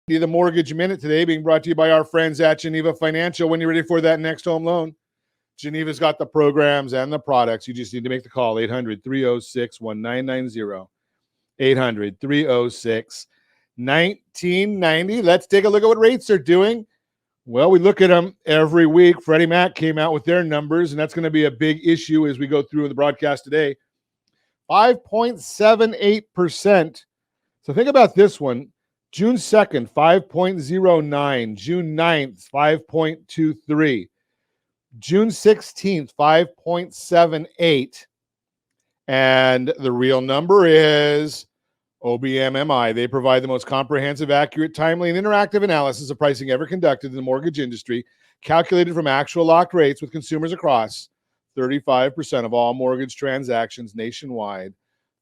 The Mortgage Minute today being brought to you by our friends at Geneva Financial. When you're ready for that next home loan, Geneva's got the programs and the products. You just need to make the call, 800-306-1990, 800-306-1990. Let's take a look at what rates are doing. Well, we look at them every week. Freddie Mac came out with their numbers, and that's going to be a big issue as we go through in the broadcast today. 5.78%. So think about this one. June 2nd, 5.09. June 9th, 5.23. June 16th, 5.78. And the real number is OBMMI. They provide the most comprehensive, accurate, timely, and interactive analysis of pricing ever conducted in the mortgage industry, calculated from actual locked rates with consumers across 35% of all mortgage transactions nationwide.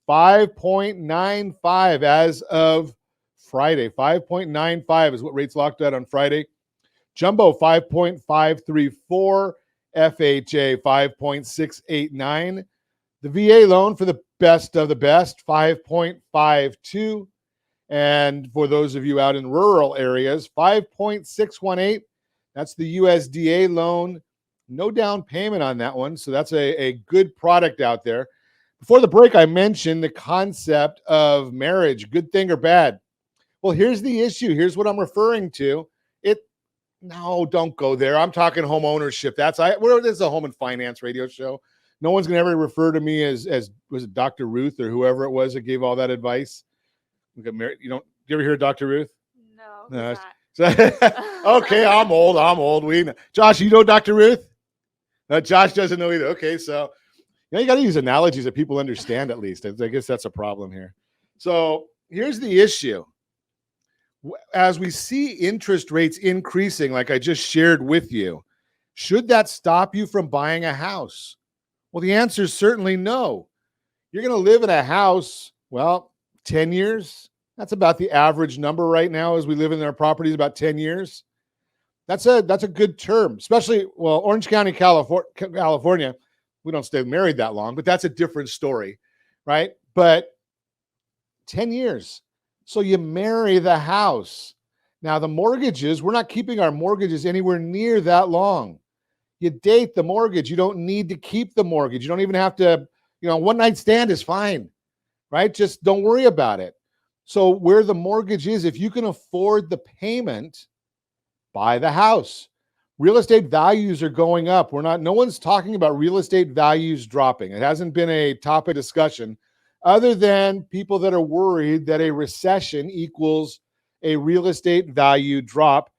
5.95 as of Friday. 5.95 is what rates locked at on Friday. Jumbo 5.534, FHA 5.689. The VA loan for the best of the best, 5.52. And for those of you out in rural areas, 5.618. That's the USDA loan. No down payment on that one. So that's a good product out there. Before the break, I mentioned the concept of marriage, good thing or bad. Well, here's the issue. Here's what I'm referring to. No, don't go there. I'm talking home ownership. This is a home and finance radio show. No one's going to ever refer to me as was it Dr. Ruth or whoever it was that gave all that advice. We got married. You ever hear of Dr. Ruth? No. Okay, I'm old. Josh, you know Dr. Ruth? Josh doesn't know either. Okay, so you got to use analogies that people understand at least. I guess that's a problem here. So here's the issue. As we see interest rates increasing, like I just shared with you, should that stop you from buying a house? Well, the answer is certainly no. You're going to live in a house, 10 years. That's about the average number right now as we live in our properties, about 10 years. That's a good term, especially, Orange County, California, we don't stay married that long, but that's a different story, right? But 10 years. So you marry the house. Now, the mortgages, we're not keeping our mortgages anywhere near that long. You date the mortgage. You don't need to keep the mortgage. You don't even have to, one night stand is fine, right? Just don't worry about it. So where the mortgage is, if you can afford the payment, buy the house. Real estate values are going up. No one's talking about real estate values dropping. It hasn't been a topic of discussion other than people that are worried that a recession equals a real estate value drop.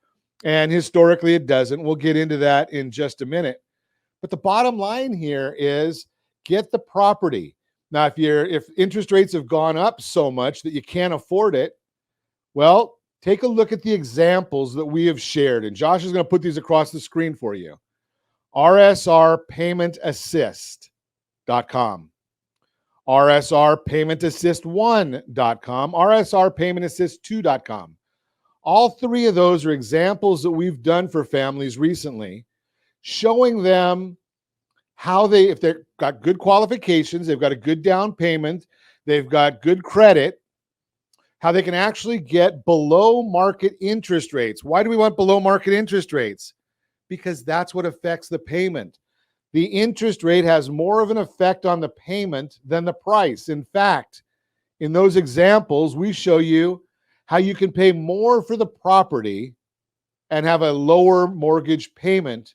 And historically, it doesn't. We'll get into that in just a minute. But the bottom line here is get the property. Now, if interest rates have gone up so much that you can't afford it, well, take a look at the examples that we have shared. And Josh is going to put these across the screen for you. RSRPaymentAssist.com. RSRPaymentAssist1.com. RSRPaymentAssist2.com. All three of those are examples that we've done for families recently, showing them how if they've got good qualifications, they've got a good down payment, they've got good credit, how they can actually get below market interest rates. Why do we want below market interest rates? Because that's what affects the payment. The interest rate has more of an effect on the payment than the price. In fact, in those examples, we show you how you can pay more for the property and have a lower mortgage payment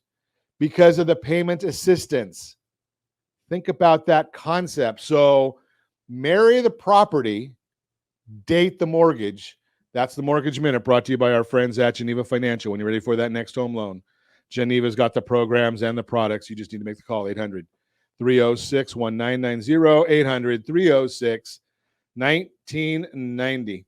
because of the payment assistance. Think about that concept. So marry the property, date the mortgage. That's the Mortgage Minute brought to you by our friends at Geneva Financial. When you're ready for that next home loan, Geneva's got the programs and the products. You just need to make the call, 800-306-1990, 800-306-1990.